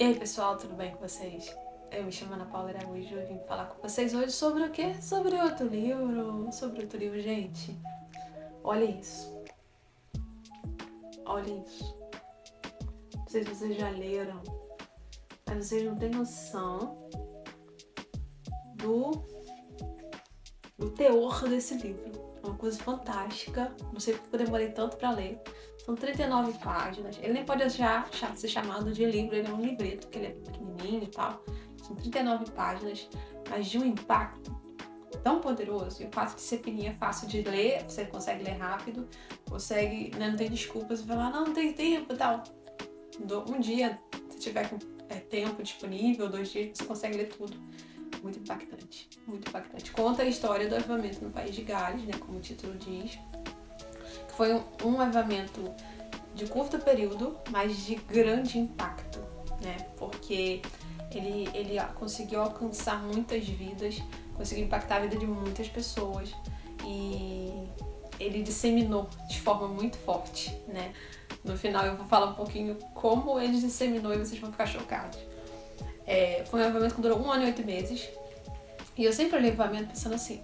E aí, pessoal, tudo bem com vocês? Eu me chamo Ana Paula Araújo e vim falar com vocês hoje sobre o quê? Sobre outro livro, gente. Olha isso. Olha isso. Não sei se vocês já leram, mas vocês não têm noção do teor desse livro. É uma coisa fantástica. Não sei porque eu demorei tanto pra ler. São 39 páginas. Ele nem pode ser chamado de livro, ele é um livreto, porque ele é pequenininho e tal. São 39 páginas, mas de um impacto tão poderoso. E o fato de ser fininho é fácil de ler, você consegue ler rápido, consegue, né, não tem desculpas, você fala, não tem tempo e tal. Um dia, se tiver com tempo disponível, 2 dias, você consegue ler tudo. Muito impactante, muito impactante. Conta a história do avivamento no país de Gales, né, como o título diz. Que foi um avivamento de curto período, mas de grande impacto, né? Porque ele conseguiu alcançar muitas vidas, conseguiu impactar a vida de muitas pessoas e ele disseminou de forma muito forte, né? No final eu vou falar um pouquinho como ele disseminou e vocês vão ficar chocados. Foi um avivamento que durou 1 ano e 8 meses. E eu sempre olhei o avivamento pensando assim,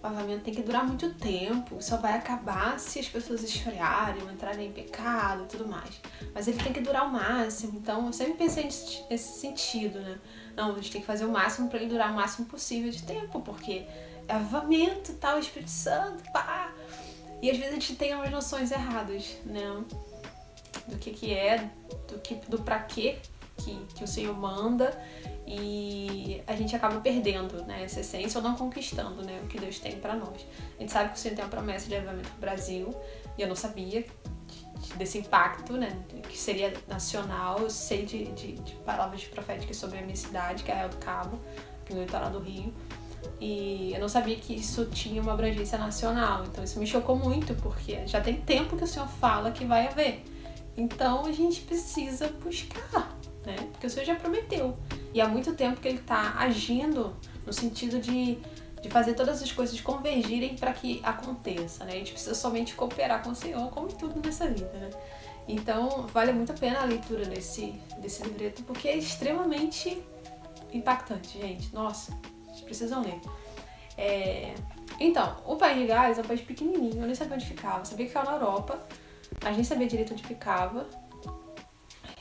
o avivamento tem que durar muito tempo, só vai acabar se as pessoas esfriarem, entrarem em pecado e tudo mais. Mas ele tem que durar o máximo, então eu sempre pensei nesse sentido, né? Não, a gente tem que fazer o máximo para ele durar o máximo possível de tempo, porque é avivamento, tal, Espírito Santo, pá! E às vezes a gente tem umas noções erradas, né? Do que é, do pra quê que o Senhor manda, e a gente acaba perdendo, né, essa essência ou não conquistando, né, o que Deus tem pra nós. A gente sabe que o Senhor tem uma promessa de avivamento pro Brasil, e eu não sabia desse impacto, né, que seria nacional. Eu sei de palavras proféticas sobre a minha cidade, que é Arraial do Cabo, aqui no litoral do Rio, e eu não sabia que isso tinha uma abrangência nacional. Então isso me chocou muito, porque já tem tempo que o Senhor fala que vai haver. Então a gente precisa buscar, né? Porque o Senhor já prometeu. E há muito tempo que ele está agindo no sentido de fazer todas as coisas convergirem para que aconteça, né? A gente precisa somente cooperar com o Senhor, como em tudo nessa vida, né? Então vale muito a pena a leitura desse livreto, porque é extremamente impactante, gente. Nossa, vocês precisam ler. Então, o país de Gales é um país pequenininho, eu nem sabia onde ficava. Eu sabia que ficava na Europa, mas nem sabia direito onde ficava.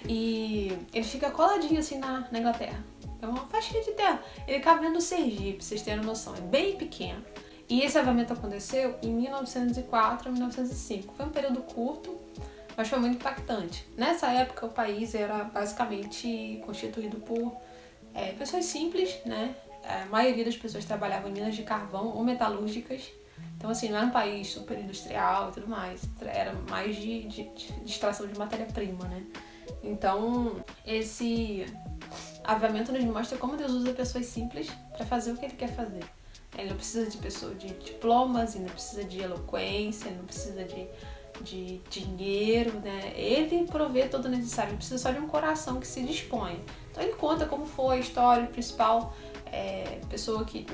E ele fica coladinho assim na Inglaterra. É uma faixinha de terra. Ele cabe dentro do Sergipe, pra vocês terem noção. É bem pequeno. E esse avivamento aconteceu em 1904 a 1905. Foi um período curto, mas foi muito impactante. Nessa época, o país era basicamente constituído por pessoas simples, né? A maioria das pessoas trabalhavam em minas de carvão ou metalúrgicas. Então, assim, não era um país super industrial e tudo mais. Era mais de extração de matéria-prima, né? Então, esse avivamento nos mostra como Deus usa pessoas simples para fazer o que Ele quer fazer. Ele não precisa de pessoas de diplomas, ele não precisa de eloquência, ele não precisa de dinheiro, né? Ele provê todo o necessário, ele precisa só de um coração que se dispõe. Então ele conta como foi a história, o principal pessoa que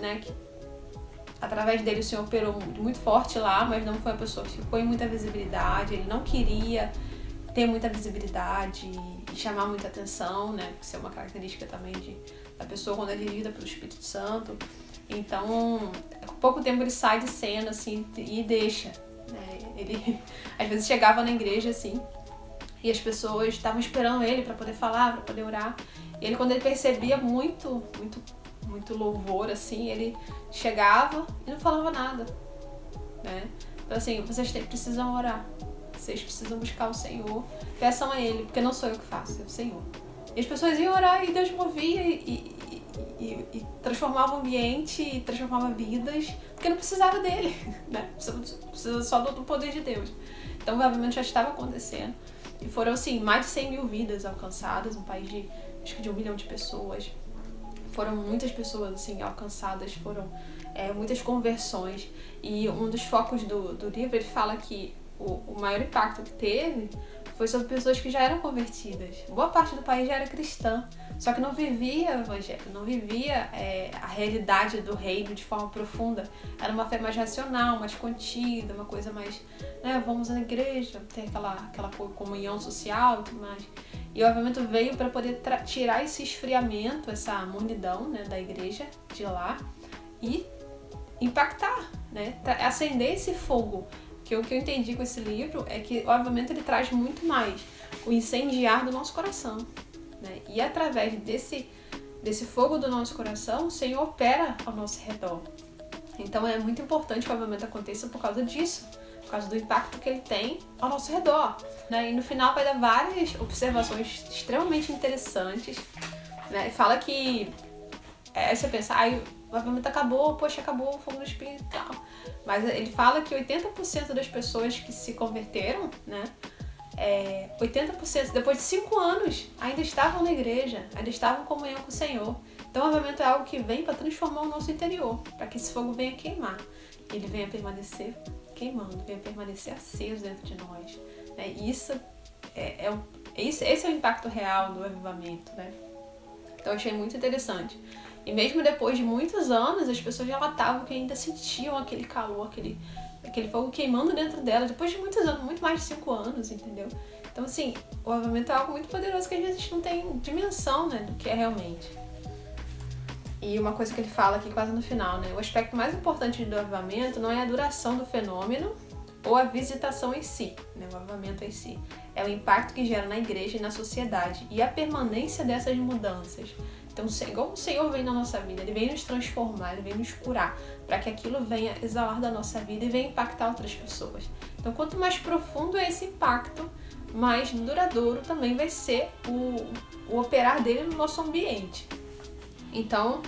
através dele o Senhor operou muito forte lá, mas não foi uma pessoa que ficou em muita visibilidade, ele não queria ter muita visibilidade e chamar muita atenção, né? Porque isso é uma característica também da pessoa quando é dirigida pelo Espírito Santo. Então, com pouco tempo ele sai de cena, assim, e deixa, né? Ele, às vezes, chegava na igreja, assim, e as pessoas estavam esperando ele para poder falar, para poder orar. E ele, quando ele percebia muito louvor, assim, ele chegava e não falava nada, né? Então, assim, vocês precisam orar. Vocês precisam buscar o Senhor, peçam a Ele, porque não sou eu que faço, é o Senhor. E as pessoas iam orar e Deus movia e transformava o ambiente e transformava vidas, porque não precisava dele, né? Precisa só do poder de Deus. Então o avivamento já estava acontecendo e foram, assim, mais de 100 mil vidas alcançadas, um país de, acho que de 1 milhão de pessoas. Foram muitas pessoas, assim, alcançadas, foram muitas conversões. E um dos focos do livro, ele fala que o maior impacto que teve foi sobre pessoas que já eram convertidas. Boa parte do país já era cristã, só que não vivia o evangelho, não vivia a realidade do reino de forma profunda. Era uma fé mais racional, mais contida, uma coisa mais, né, vamos à igreja, ter aquela comunhão social e tudo mais. E o avivamento veio para poder tirar esse esfriamento, essa mornidão, né, da igreja de lá e impactar, né, acender esse fogo. Que o que eu entendi com esse livro é que o avivamento ele traz muito mais o incendiar do nosso coração, né? E através desse fogo do nosso coração, o Senhor opera ao nosso redor. Então é muito importante que o avivamento aconteça por causa disso, por causa do impacto que ele tem ao nosso redor, né? E no final vai dar várias observações extremamente interessantes, né? E fala que você pensa, o avivamento acabou, poxa, acabou o fogo do Espírito e tal. Mas ele fala que 80% das pessoas que se converteram, né? 80% depois de 5 anos ainda estavam na igreja, ainda estavam em comunhão com o Senhor. Então o avivamento é algo que vem para transformar o nosso interior, para que esse fogo venha queimar. Ele venha permanecer queimando, venha permanecer aceso dentro de nós. Né? Esse é o impacto real do avivamento, né? Então eu achei muito interessante. E mesmo depois de muitos anos, as pessoas relatavam que ainda sentiam aquele calor, aquele fogo queimando dentro delas, depois de muitos anos, muito mais de 5 anos, entendeu? Então, assim, o avivamento é algo muito poderoso que às vezes a gente não tem dimensão, né, do que é realmente. E uma coisa que ele fala aqui quase no final, né, o aspecto mais importante do avivamento não é a duração do fenômeno ou a visitação em si, né, o avivamento em si. É o impacto que gera na igreja e na sociedade e a permanência dessas mudanças. Então, igual o Senhor vem na nossa vida, Ele vem nos transformar, Ele vem nos curar, para que aquilo venha exalar da nossa vida e venha impactar outras pessoas. Então, quanto mais profundo é esse impacto, mais duradouro também vai ser o operar dele no nosso ambiente. Então,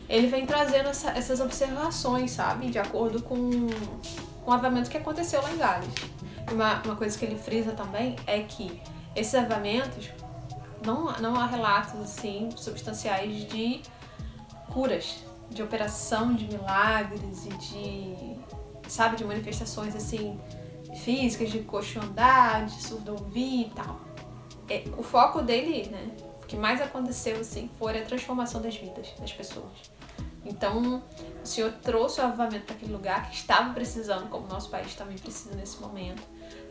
ele vem trazendo essas observações, sabe? De acordo com o avivamento que aconteceu lá em Gales. Uma coisa que ele frisa também é que esses avivamentos, não há relatos assim substanciais de curas, de operação de milagres e de manifestações assim físicas, de coxo andar, de surdo ouvir e tal. O foco dele, né, o que mais aconteceu assim, foi a transformação das vidas das pessoas. Então, o Senhor trouxe o avivamento para aquele lugar que estava precisando, como o nosso país também precisa nesse momento,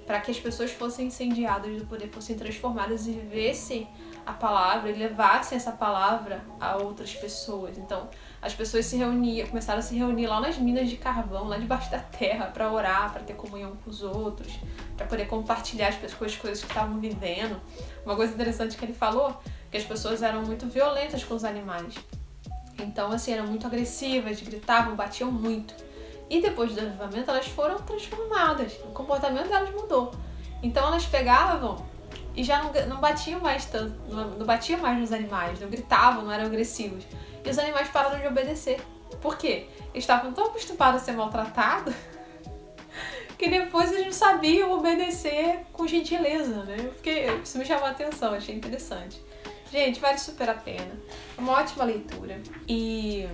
para que as pessoas fossem incendiadas do poder, fossem transformadas e vivessem a palavra e levassem essa palavra a outras pessoas. Então, as pessoas começaram a se reunir lá nas minas de carvão, lá debaixo da terra, para orar, para ter comunhão com os outros, para poder compartilhar as coisas que estavam vivendo. Uma coisa interessante que ele falou, que as pessoas eram muito violentas com os animais. Então, assim, eram muito agressivas, gritavam, batiam muito. E depois do avivamento, elas foram transformadas. O comportamento delas mudou. Então, elas pegavam e já não batiam mais tanto, não batiam mais nos animais, não gritavam, não eram agressivos. E os animais pararam de obedecer. Por quê? Eles estavam tão acostumados a ser maltratados que depois eles não sabiam obedecer com gentileza, né? Isso me chamou a atenção, achei interessante. Gente, vale super a pena. É uma ótima leitura. E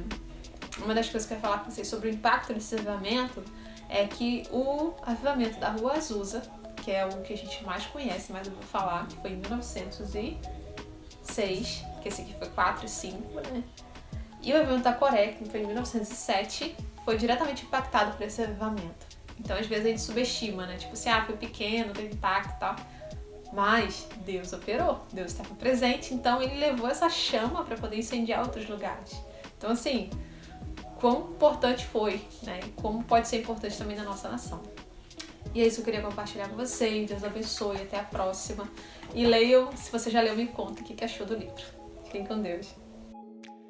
uma das coisas que eu quero falar com vocês sobre o impacto desse avivamento é que o avivamento da Rua Azusa, que é o que a gente mais conhece, mas eu vou falar, que foi em 1906, que esse aqui foi 4 e 5, né? E o avivamento da Coreia, que foi em 1907, foi diretamente impactado por esse avivamento. Então, às vezes, a gente subestima, né? Tipo assim, foi pequeno, teve impacto e tal. Mas Deus operou, Deus estava presente, então Ele levou essa chama para poder incendiar outros lugares. Então, assim, quão importante foi, né? E como pode ser importante também na nossa nação. E é isso que eu queria compartilhar com vocês. Deus abençoe, até a próxima. E leiam, se você já leu, me conta o que achou do livro. Fiquem com Deus.